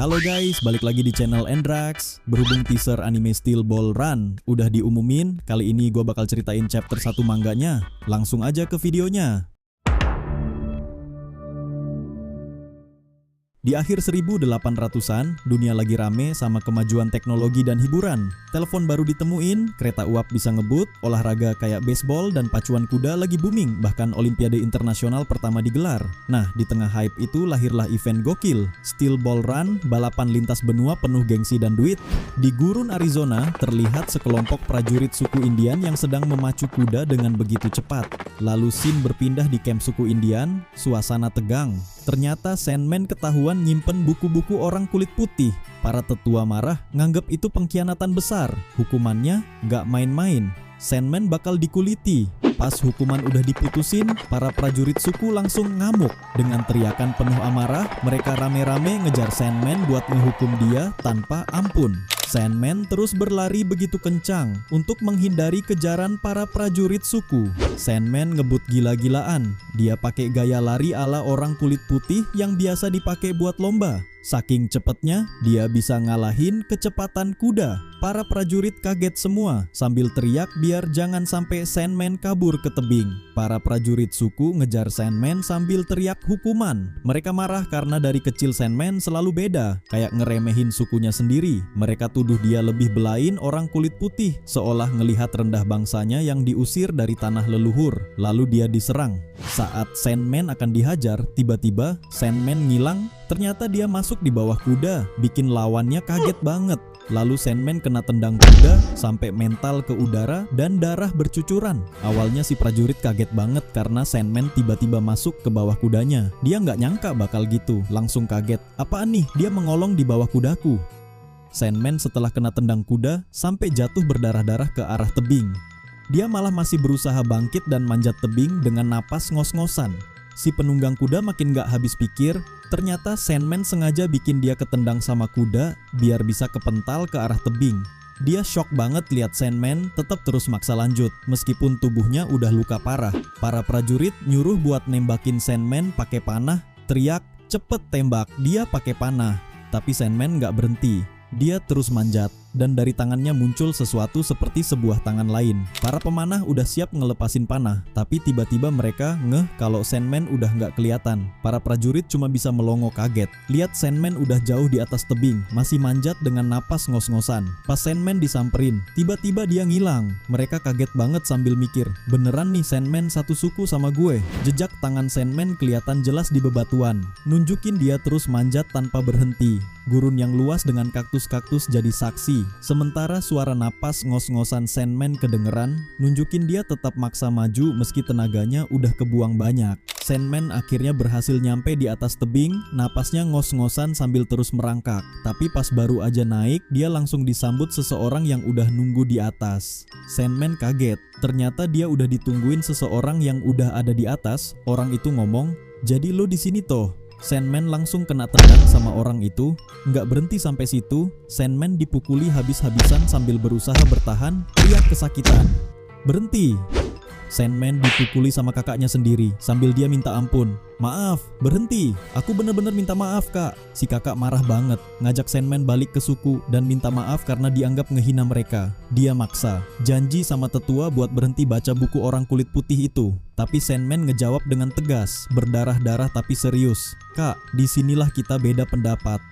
Halo guys, balik lagi di channel Endrax. Berhubung teaser anime Steel Ball Run udah diumumin, kali ini gue bakal ceritain chapter 1 mangganya. Langsung aja ke videonya. Di akhir 1800-an, dunia lagi rame sama kemajuan teknologi dan hiburan. Telepon baru ditemuin, kereta uap bisa ngebut, olahraga kayak baseball dan pacuan kuda lagi booming, bahkan Olimpiade Internasional pertama digelar. Nah, di tengah hype itu lahirlah event gokil, Steel Ball Run, balapan lintas benua penuh gengsi dan duit. Di gurun Arizona, terlihat sekelompok prajurit suku Indian yang sedang memacu kuda dengan begitu cepat. Lalu scene berpindah di camp suku Indian, suasana tegang. Ternyata Sandman ketahuan nyimpen buku-buku orang kulit putih. Para tetua marah, nganggep itu pengkhianatan besar. Hukumannya nggak main-main. Sandman bakal dikuliti. Pas hukuman udah diputusin, para prajurit suku langsung ngamuk. Dengan teriakan penuh amarah, mereka rame-rame ngejar Sandman buat ngehukum dia tanpa ampun. Sandman terus berlari begitu kencang untuk menghindari kejaran para prajurit suku. Sandman ngebut gila-gilaan. Dia pakai gaya lari ala orang kulit putih yang biasa dipakai buat lomba. Saking cepetnya, dia bisa ngalahin kecepatan kuda. Para prajurit kaget semua sambil teriak biar jangan sampai Sandman kabur ke tebing. Para prajurit suku ngejar Sandman sambil teriak hukuman. Mereka marah karena dari kecil Sandman selalu beda, kayak ngeremehin sukunya sendiri. Mereka tuduh dia lebih belain orang kulit putih, seolah ngelihat rendah bangsanya yang diusir dari tanah leluhur. Lalu dia diserang. Saat Sandman akan dihajar, tiba-tiba Sandman ngilang. Ternyata dia masuk di bawah kuda, bikin lawannya kaget banget. Lalu Sandman kena tendang kuda sampai mental ke udara dan darah bercucuran. Awalnya si prajurit kaget banget karena Sandman tiba-tiba masuk ke bawah kudanya. Dia nggak nyangka bakal gitu, langsung kaget. Apaan nih? Dia mengolong di bawah kudaku. Sandman setelah kena tendang kuda sampai jatuh berdarah-darah ke arah tebing. Dia malah masih berusaha bangkit dan manjat tebing dengan napas ngos-ngosan. Si penunggang kuda makin gak habis pikir, ternyata Sandman sengaja bikin dia ketendang sama kuda biar bisa kepental ke arah tebing. Dia shock banget lihat Sandman tetap terus maksa lanjut meskipun tubuhnya udah luka parah. Para prajurit nyuruh buat nembakin Sandman pakai panah, teriak, "Cepet tembak, dia pakai panah." Tapi Sandman gak berhenti. Dia terus manjat, dan dari tangannya muncul sesuatu seperti sebuah tangan lain. Para pemanah udah siap ngelepasin panah, tapi tiba-tiba mereka ngeh kalau Sandman udah nggak kelihatan. Para prajurit cuma bisa melongo kaget. Lihat Sandman udah jauh di atas tebing, masih manjat dengan napas ngos-ngosan. Pas Sandman disamperin, tiba-tiba dia ngilang. Mereka kaget banget sambil mikir, beneran nih Sandman satu suku sama gue. Jejak tangan Sandman kelihatan jelas di bebatuan, nunjukin dia terus manjat tanpa berhenti. Gurun yang luas dengan kaktus-kaktus jadi saksi. Sementara suara napas ngos-ngosan Sandman kedengeran, nunjukin dia tetap maksa maju meski tenaganya udah kebuang banyak. Sandman akhirnya berhasil nyampe di atas tebing, napasnya ngos-ngosan sambil terus merangkak. Tapi pas baru aja naik, dia langsung disambut seseorang yang udah nunggu di atas. Sandman kaget, ternyata dia udah ditungguin seseorang yang udah ada di atas. Orang itu ngomong, "Jadi lo di sini toh?" Sandman langsung kena tendang sama orang itu. Nggak berhenti sampai situ, Sandman dipukuli habis-habisan sambil berusaha bertahan, teriak kesakitan. "Berhenti!" Sandman dipukuli sama kakaknya sendiri sambil dia minta ampun. "Maaf, berhenti. Aku bener-bener minta maaf kak." Si kakak marah banget, ngajak Sandman balik ke suku dan minta maaf karena dianggap ngehina mereka. Dia maksa, janji sama tetua buat berhenti baca buku orang kulit putih itu. Tapi Sandman ngejawab dengan tegas, berdarah-darah tapi serius. "Kak, disinilah kita beda pendapat.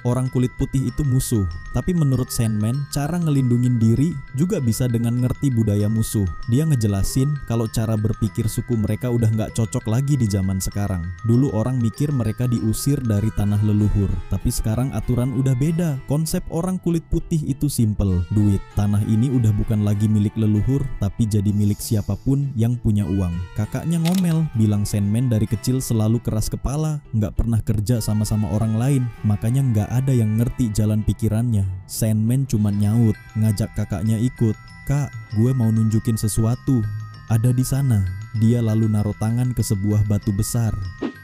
Orang kulit putih itu musuh, tapi menurut Sandman, cara ngelindungin diri juga bisa dengan ngerti budaya musuh." Dia ngejelasin kalau cara berpikir suku mereka udah nggak cocok lagi di zaman sekarang. Dulu orang mikir mereka diusir dari tanah leluhur, tapi sekarang aturan udah beda. Konsep orang kulit putih itu simple, duit. Tanah ini udah bukan lagi milik leluhur, tapi jadi milik siapapun yang punya uang. Kakaknya ngomel, bilang Sandman dari kecil selalu keras kepala, nggak pernah kerja sama-sama orang lain, makanya nggak ada yang ngerti jalan pikirannya. Sandman cuma nyaut, ngajak kakaknya ikut. "Kak, gue mau nunjukin sesuatu. Ada di sana." Dia lalu naruh tangan ke sebuah batu besar.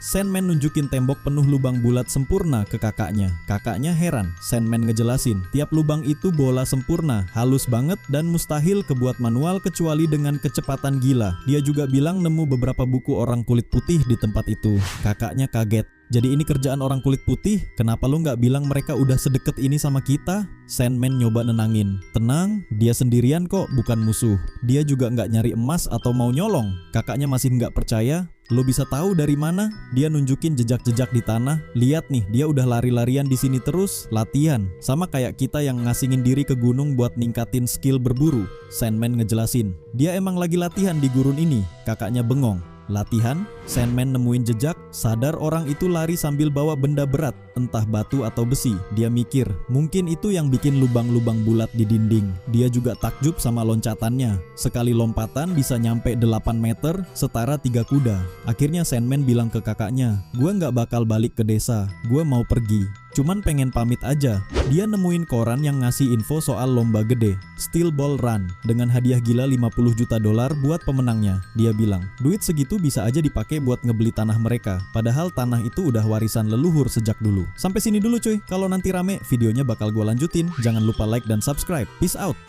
Sandman nunjukin tembok penuh lubang bulat sempurna ke kakaknya. Kakaknya heran. Sandman ngejelasin, tiap lubang itu bola sempurna, halus banget dan mustahil kebuat manual kecuali dengan kecepatan gila. Dia juga bilang nemu beberapa buku orang kulit putih di tempat itu. Kakaknya kaget. Jadi ini kerjaan orang kulit putih, kenapa lu nggak bilang mereka udah sedekat ini sama kita? Sandman nyoba nenangin. Tenang, dia sendirian kok, bukan musuh. Dia juga nggak nyari emas atau mau nyolong. Kakaknya masih nggak percaya. Lo bisa tahu dari mana? Dia nunjukin jejak-jejak di tanah. Lihat nih, dia udah lari-larian di sini terus, latihan. Sama kayak kita yang ngasingin diri ke gunung buat ningkatin skill berburu. Sandman ngejelasin. Dia emang lagi latihan di gurun ini. Kakaknya bengong. Latihan, Sandman nemuin jejak, sadar orang itu lari sambil bawa benda berat, entah batu atau besi. Dia mikir, mungkin itu yang bikin lubang-lubang bulat di dinding. Dia juga takjub sama loncatannya. Sekali lompatan bisa nyampe 8 meter, setara 3 kuda. Akhirnya Sandman bilang ke kakaknya, "Gue nggak bakal balik ke desa, gue mau pergi. Cuman pengen pamit aja." Dia nemuin koran yang ngasih info soal lomba gede, Steel Ball Run, dengan hadiah gila $50 juta buat pemenangnya. Dia bilang, duit segitu bisa aja dipakai buat ngebeli tanah mereka. Padahal tanah itu udah warisan leluhur sejak dulu. Sampai sini dulu cuy, kalau nanti rame videonya bakal gue lanjutin. Jangan lupa like dan subscribe. Peace out.